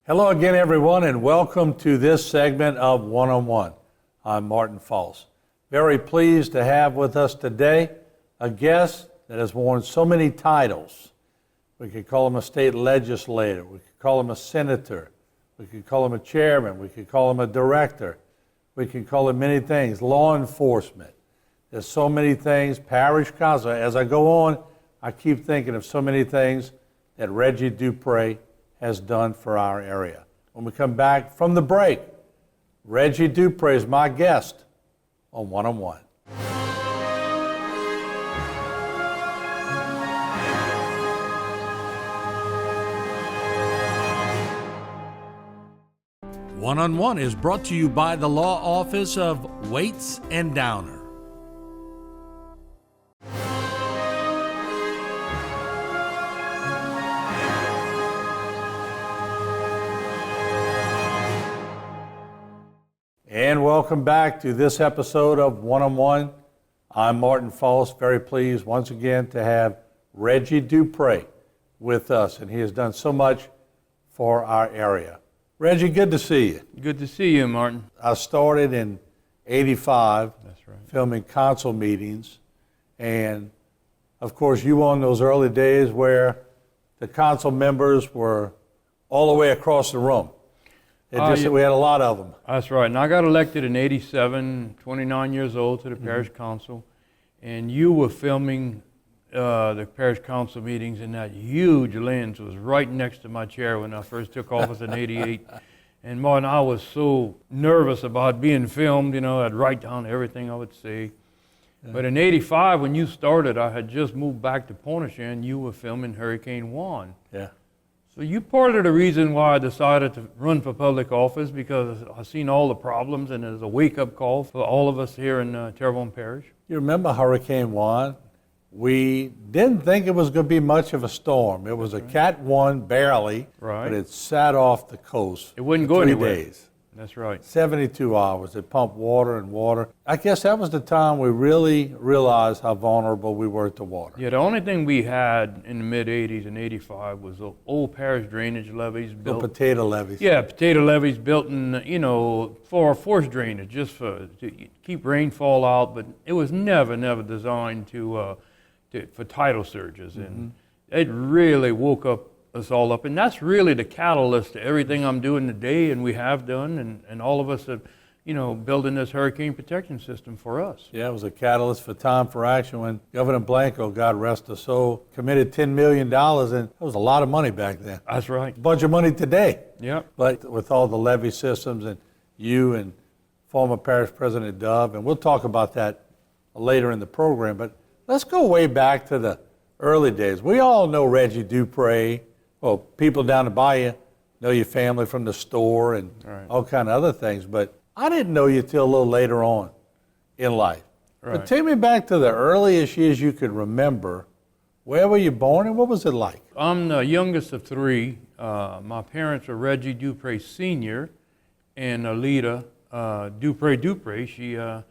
Hello again, everyone, and welcome to this segment of One-on-One. I'm Martin False. Very pleased to have with us today a guest that has worn so many titles. We could call him a state legislator, we could call him a senator, we could call him a chairman, we could call him a director, we could call him many things, law enforcement. There's so many things, parish council. As I go on, I keep thinking of so many things that Reggie Dupre has done for our area. When we come back from the break, Reggie Dupre is my guest on One-on-One. One-on-One is brought to you by the Law Office of Waits and Downer. And welcome back to this episode of One-on-One. I'm Martin False, very pleased once again to have Reggie Dupre with us, and he has done so much for our area. Reggie, good to see you. Good to see you, Martin. I started in '85 That's right. filming council meetings, and of course you were on those early days where the council members were all the way across the room. We had a lot of them. That's right. And I got elected in '87, 29 years old, to the parish council. And you were filming the parish council meetings in that huge lens. It was right next to my chair when I first took office in '88. And Martin, I was so nervous about being filmed. I'd write down everything I would say. Yeah. But in '85, when you started, I had just moved back to Pointe-à-Cher, and you were filming Hurricane Juan. Yeah. So you part of the reason why I decided to run for public office, because I've seen all the problems, and it's a wake-up call for all of us here in Terrebonne Parish. You remember Hurricane Juan? We didn't think it was going to be much of a storm. It was a Cat 1 barely, right, but it sat off the coast. It wouldn't go anywhere. 3 days. That's right. 72 hours. It pumped water and water. I guess that was the time we really realized how vulnerable we were to water. Yeah, the only thing we had in the mid-'80s and '85 was the old parish drainage levees built. The potato levees. Yeah, potato levees built in, for forced drainage, just to keep rainfall out, but it was never designed for tidal surges. And it really woke us all up, and that's really the catalyst to everything I'm doing today, and we have done, and all of us have, building this hurricane protection system for us. Yeah, it was a catalyst for time for action when Governor Blanco, God rest his soul, committed $10 million, and that was a lot of money back then. That's right. A bunch of money today. Yeah. But with all the levee systems, and you and former Parish President Dove, and we'll talk about that later in the program, but let's go way back to the early days. We all know Reggie Dupre. Well, people down the bayou know your family from the store and all kind of other things, but I didn't know you till a little later on in life. Right. But take me back to the earliest years you could remember. Where were you born and what was it like? I'm the youngest of three. My parents were Reggie Dupre Sr. and Alita Dupre.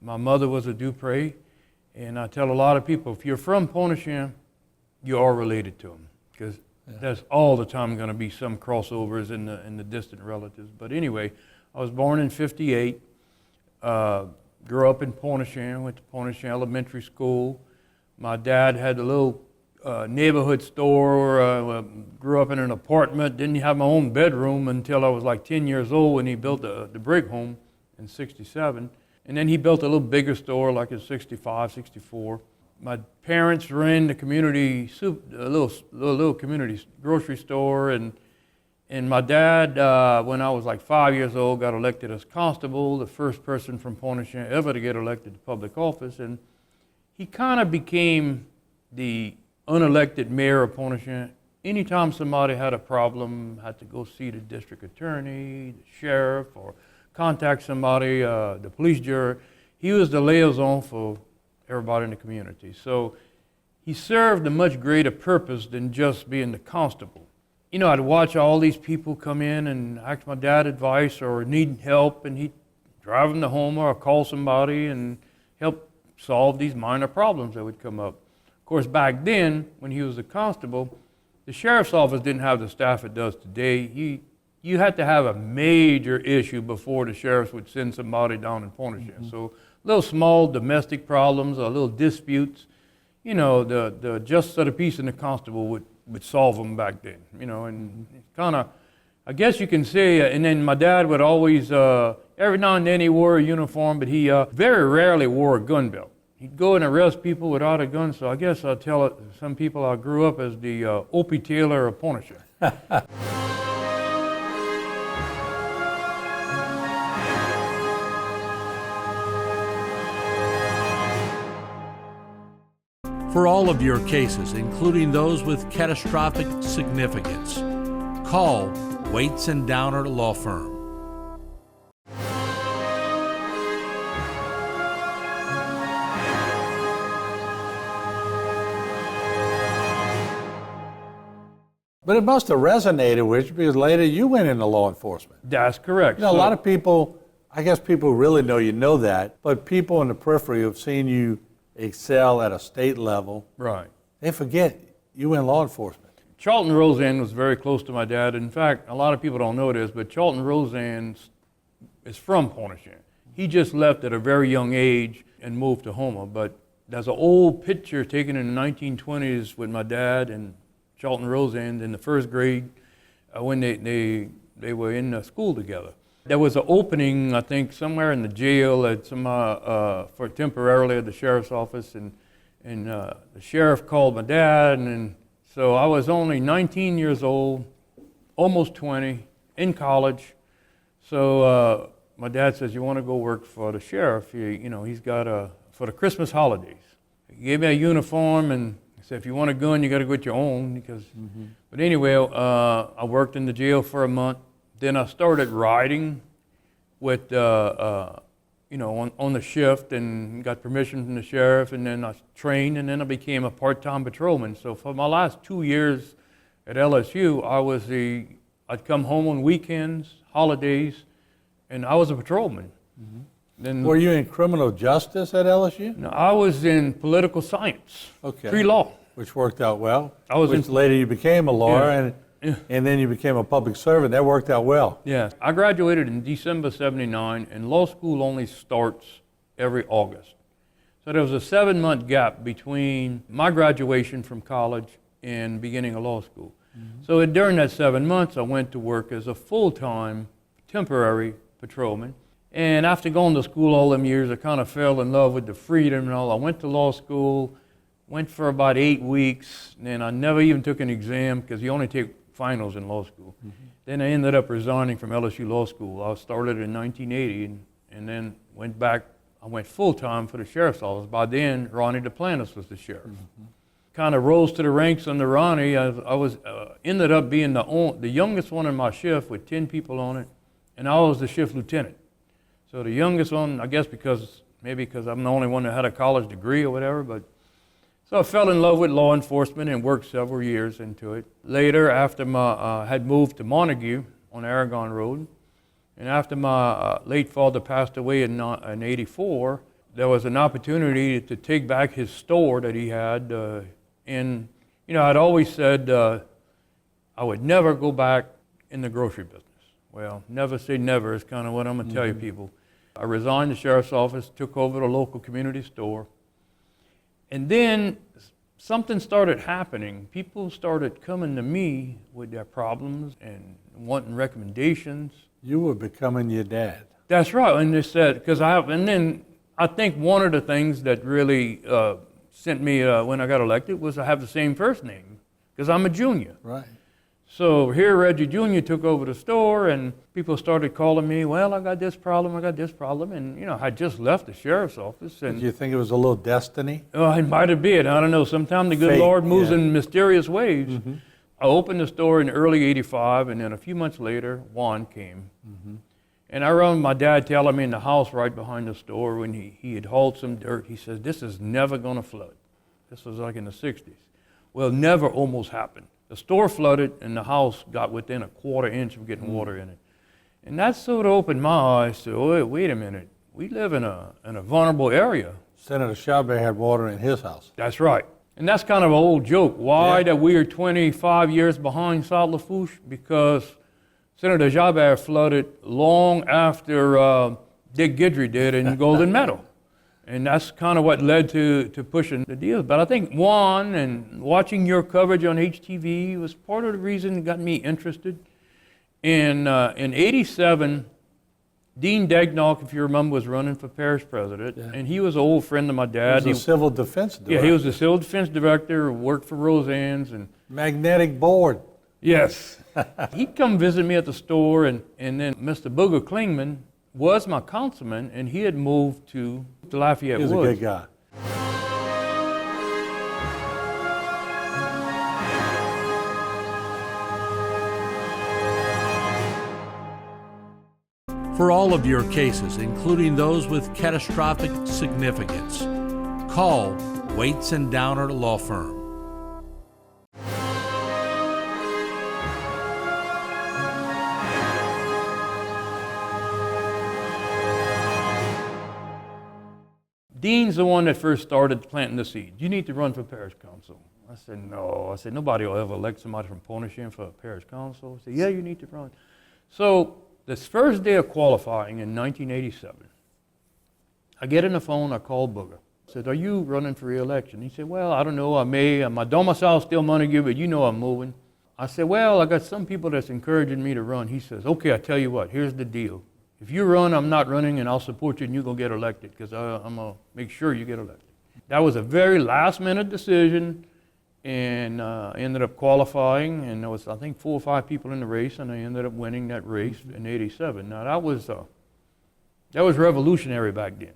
My mother was a Dupre, and I tell a lot of people, if you're from Pointe-à-Cher, you are related to them, because there's all the time going to be some crossovers in the distant relatives. But anyway, I was born in '58, grew up in Pointe-à-Cher, went to Pointe-à-Cher Elementary School. My dad had a little neighborhood store, grew up in an apartment, didn't have my own bedroom until I was like 10 years old when he built the brick home in '67. And then he built a little bigger store like in '65, '64. My parents ran the community a little community grocery store, and my dad, when I was like 5 years old, got elected as constable, the first person from Pointe-à-Cher ever to get elected to public office, and he kind of became the unelected mayor of Pointe-à-Cher. Anytime somebody had a problem, had to go see the district attorney, the sheriff, or contact somebody, the police juror, he was the liaison for everybody in the community. So he served a much greater purpose than just being the constable. I'd watch all these people come in and ask my dad advice or need help, and he'd drive them to Houma or call somebody and help solve these minor problems that would come up. Of course, back then, when he was a constable, the sheriff's office didn't have the staff it does today. He you had to have a major issue before the sheriffs would send somebody down in Pointe-à-Chat. So little small domestic problems or little disputes, the justice of the peace and the constable would solve them back then, and kind of, I guess you can say, and then my dad would always, every now and then he wore a uniform, but he very rarely wore a gun belt. He'd go and arrest people without a gun, so I guess I'll tell some people I grew up as the Opie Taylor of Pointe-à-Chat. For all of your cases, including those with catastrophic significance, call Waits and Downer Law Firm. But it must have resonated with you because later you went into law enforcement. That's correct. A lot of people, I guess people who really know that, but people in the periphery who have seen you excel at a state level, right, they forget you were in law enforcement. Charlton Roseanne was very close to my dad. In fact, a lot of people don't know this, but Charlton Roseanne is from Pointe-à-Chat. He just left at a very young age and moved to Houma, but there's an old picture taken in the 1920s with my dad and Charlton Roseanne in the first grade when they were in school together. There was an opening, I think, somewhere in the jail at for temporarily at the sheriff's office, and the sheriff called my dad, and so I was only 19 years old, almost 20, in college. So my dad says, "You want to go work for the sheriff? He's got for the Christmas holidays." He gave me a uniform, and he said, "If you want a gun, you got to go get your own." But anyway, I worked in the jail for a month. Then I started riding with, on the shift and got permission from the sheriff, and then I trained, and then I became a part-time patrolman. So for my last 2 years at LSU, I'd come home on weekends, holidays, and I was a patrolman. Then, were you in criminal justice at LSU? No, I was in political science, pre-law. Which worked out well. Which later you became a lawyer, and then you became a public servant. That worked out well. Yeah. I graduated in December '79, and law school only starts every August. So there was a 7-month gap between my graduation from college and beginning of law school. So during that 7 months, I went to work as a full-time temporary patrolman. And after going to school all them years, I kind of fell in love with the freedom and all. I went to law school, went for about 8 weeks, and I never even took an exam because you only take finals in law school. Then I ended up resigning from LSU Law School. I started in 1980 and then went back. I went full-time for the sheriff's office. By then, Ronnie Duplantis was the sheriff. Kind of rose to the ranks under Ronnie. I was ended up being the youngest one in my shift with 10 people on it, and I was the shift lieutenant. So the youngest one, I guess because I'm the only one that had a college degree or whatever, but so I fell in love with law enforcement and worked several years into it. Later, after I had moved to Montague on Aragon Road, and after my late father passed away in '84, there was an opportunity to take back his store that he had. And I'd always said I would never go back in the grocery business. Well, never say never is kind of what I'm going to tell you people. I resigned the sheriff's office, took over the local community store. And then something started happening. People started coming to me with their problems and wanting recommendations. You were becoming your dad. That's right. And they said, and then I think one of the things that really sent me when I got elected was I have the same first name because I'm a junior. Right. So here Reggie Jr. took over the store, and people started calling me, well, I got this problem, and I just left the sheriff's office. And did you think it was a little destiny? Oh, it might have been. I don't know. Sometimes the good Lord moves in mysterious ways. I opened the store in early '85, and then a few months later, Juan came. And I remember my dad telling me in the house right behind the store when he had hauled some dirt, he says, this is never going to flood. This was like in the 60s. Well, never almost happened. The store flooded, and the house got within a quarter inch of getting water in it. And that sort of opened my eyes to, wait a minute, we live in a vulnerable area. Senator Chabert had water in his house. That's right. And that's kind of an old joke. Why that we are 25 years behind South Lafourche? Because Senator Jabbar flooded long after Dick Guidry did in Golden Meadow. And that's kind of what led to pushing the deal. But I think Juan and watching your coverage on HTV was part of the reason that got me interested. In '87, Dean Degnock, if you remember, was running for parish president, and he was an old friend of my dad. He was a civil defense director. Yeah, he was the civil defense director, worked for Roseanne's. And magnetic board. yes. He'd come visit me at the store, and then Mr. Booger Klingman was my councilman, and he had moved to Lafayette He was Woods. a good guy. For all of your cases, including those with catastrophic significance, call Waits and Downer Law Firm. Dean's the one that first started planting the seed. You need to run for parish council. I said, no. I said, nobody will ever elect somebody from Pointe-aux-Trembles for a parish council. I said, yeah, you need to run. So this first day of qualifying in 1987, I get on the phone, I call Booger. I said, are you running for re-election? He said, well, I don't know, I may. My domicile's still Montague, but you know I'm moving. I said, well, I got some people that's encouraging me to run. He says, okay, I tell you what, here's the deal. If you run, I'm not running, and I'll support you, and you're going to get elected, because I'm going to make sure you get elected. That was a very last-minute decision, and ended up qualifying, and there was, I think, 4 or 5 people in the race, and I ended up winning that race in '87. Now, that was revolutionary back then.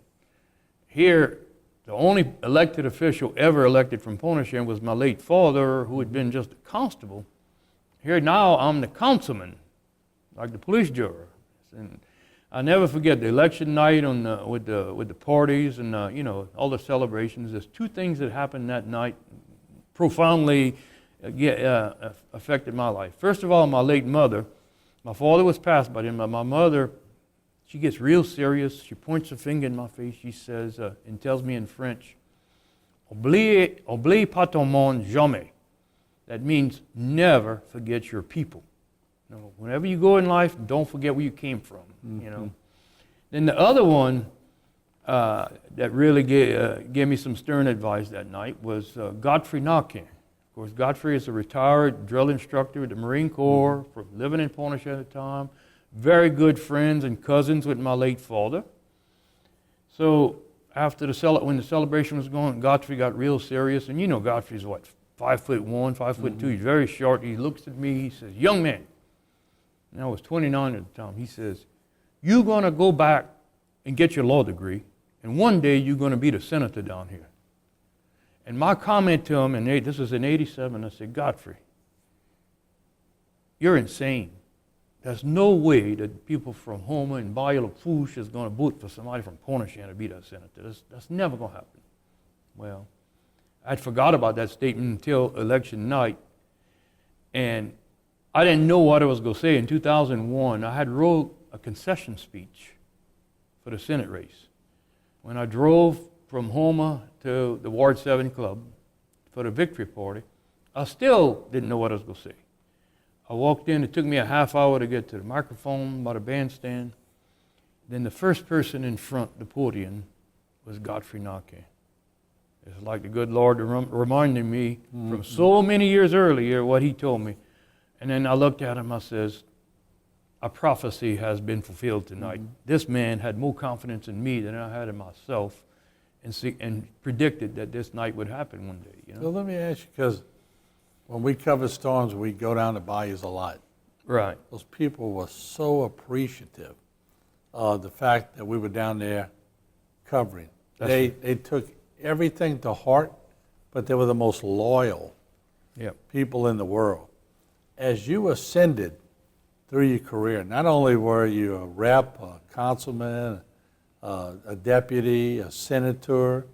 Here, the only elected official ever elected from Pointe-aux-Trembles was my late father, who had been just a constable. Here now, I'm the councilman, like the police juror. And I never forget the election night with the parties and all the celebrations. There's 2 things that happened that night profoundly affected my life. First of all, my late mother. My father was passed by then, but my mother, she gets real serious. She points her finger in my face. She says and tells me in French, "Oublie pas ton monde jamais." That means never forget your people. Whenever you go in life, don't forget where you came from. Mm-hmm. Then the other one that really gave me some stern advice that night was Godfrey Naquin. Of course, Godfrey is a retired drill instructor at the Marine Corps, from living in Pointe-aux-Trembles at the time. Very good friends and cousins with my late father. So after when the celebration was going, Godfrey got real serious, and Godfrey's what, 5'1", 5'2". He's very short. He looks at me. He says, "Young man," and I was 29 at the time. He says, "You're going to go back and get your law degree, and one day you're going to be the senator down here." And my comment to him, and this was in '87, I said, "Godfrey, you're insane. There's no way that people from Houma and Bayou-La-Fouche is going to vote for somebody from Pointe-aux-Trembles to be that senator. That's never going to happen." Well, I'd forgot about that statement until election night, and I didn't know what I was going to say. In 2001, I had wrote a concession speech for the Senate race. When I drove from Houma to the Ward 7 Club for the victory party, I still didn't know what I was going to say. I walked in. It took me a half hour to get to the microphone by the bandstand. Then the first person in front, the podium, was Godfrey Naquin. It's like the good Lord reminding me from so many years earlier what he told me. And then I looked at him, I says, "A prophecy has been fulfilled tonight." This man had more confidence in me than I had in myself, and predicted that this night would happen one day. So let me ask you, because when we cover storms, we go down the bayous a lot. Right. Those people were so appreciative of the fact that we were down there covering. They took everything to heart, but they were the most loyal people in the world. As you ascended through your career, not only were you a rep, a councilman, a deputy, a senator,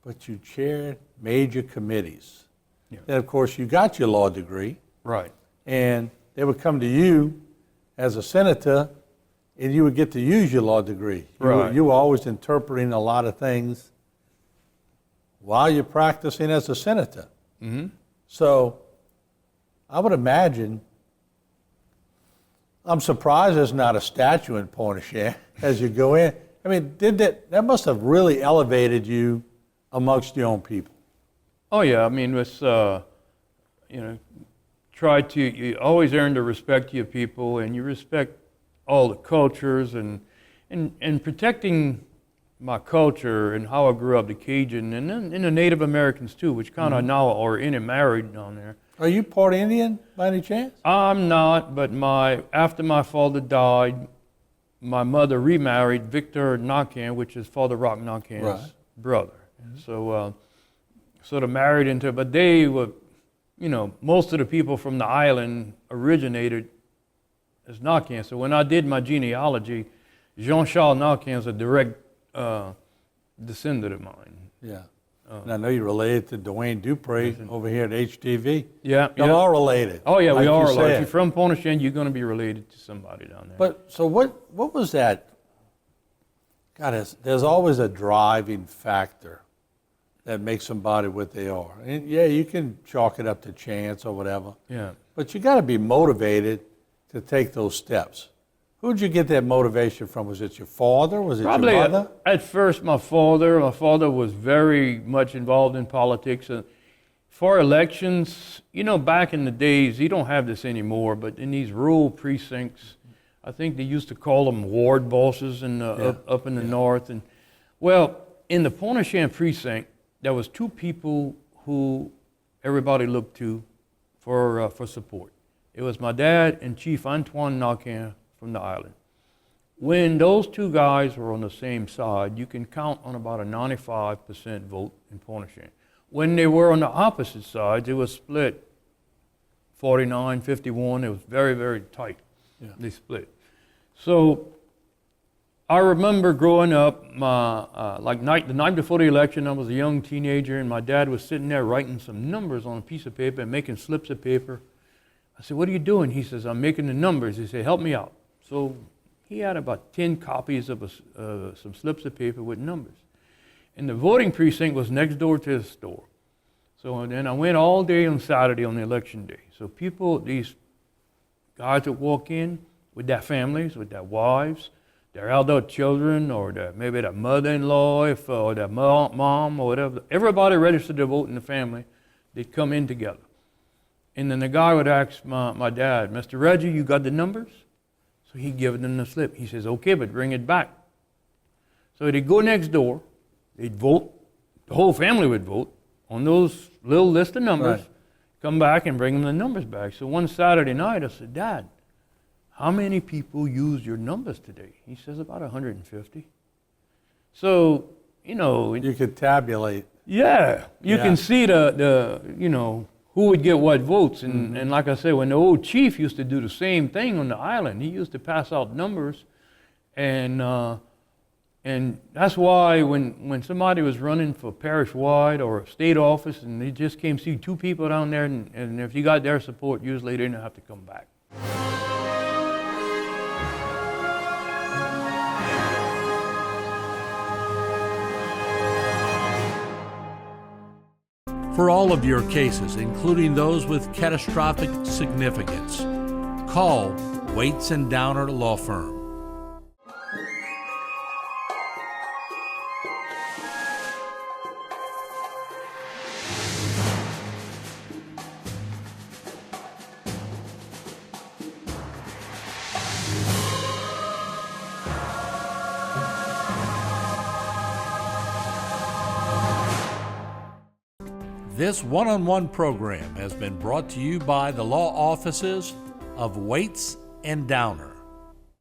but you chaired major committees. Yeah. Then, of course, you got your law degree. Right. And they would come to you as a senator, and you would get to use your law degree. You were always interpreting a lot of things while you're practicing as a senator. Mm-hmm. So I would imagine I'm surprised there's not a statue in Pointe-au-Tremble as you go in. I mean, that must have really elevated you amongst your own people. Oh yeah, I mean, it's you always earn the respect of your people, and you respect all the cultures, and protecting my culture and how I grew up, the Cajun, and then the Native Americans too, which kind of now are in and married down there. Are you part Indian by any chance? I'm not, but after my father died, my mother remarried Victor Nakan, which is Father Rock Nakan's brother. So sort of married into, but they were, most of the people from the island originated as Nakan. So when I did my genealogy, Jean-Charles Nakan is a direct descendant of mine. Yeah. And I know you're related to Dwayne Dupre over here at HTV. Yeah. Y'all are related. Oh, yeah, we are. If said. you're from Pointe-au-Tremble, you're going to be related to somebody down there. But so what was that? God, there's always a driving factor that makes somebody what they are. And yeah, you can chalk it up to chance or whatever. Yeah. But you got to be motivated to take those steps. Who did you get that motivation from? Was it your father? Was it Probably your mother? At first, my father. My father was very much involved in politics. For elections, back in the days, you don't have this anymore, but in these rural precincts, I think they used to call them ward bosses up in the north. And well, in the Pointe-au-Tremble precinct, there was two people who everybody looked to for support. It was my dad and Chief Antoine Nakan from the island. When those two guys were on the same side, you can count on about a 95% vote in Pointe-au-Tremble. When they were on the opposite sides, it was split 49-51. It was very, very tight. Yeah. They split. So I remember growing up, the night before the election, I was a young teenager, and my dad was sitting there writing some numbers on a piece of paper and making slips of paper. I said, "What are you doing?" He says, "I'm making the numbers." He said, "Help me out." So he had about 10 copies of some slips of paper with numbers. And the voting precinct was next door to his store. So then I went all day on Saturday on the election day. So these guys would walk in with their families, with their wives, their adult children, or maybe their mother-in-law, or their mom, or whatever. Everybody registered to vote in the family. They'd come in together. And then the guy would ask my dad, "Mr. Reggie, you got the numbers?" So he'd give them the slip. He says, "Okay, but bring it back." So they'd go next door, they'd vote, the whole family would vote on those little list of numbers, come back and bring them the numbers back. So one Saturday night I said, "Dad, how many people used your numbers today?" He says, "About 150. So, You could tabulate. Yeah, you can see the who would get what votes. And like I said, when the old chief used to do the same thing on the island, he used to pass out numbers. And that's why when somebody was running for parish-wide or state office and they just came see two people down there, and if you got their support, usually they didn't have to come back. For all of your cases, including those with catastrophic significance, call Waits and Downer Law Firm. This one-on-one program has been brought to you by the law offices of Waits and Downer.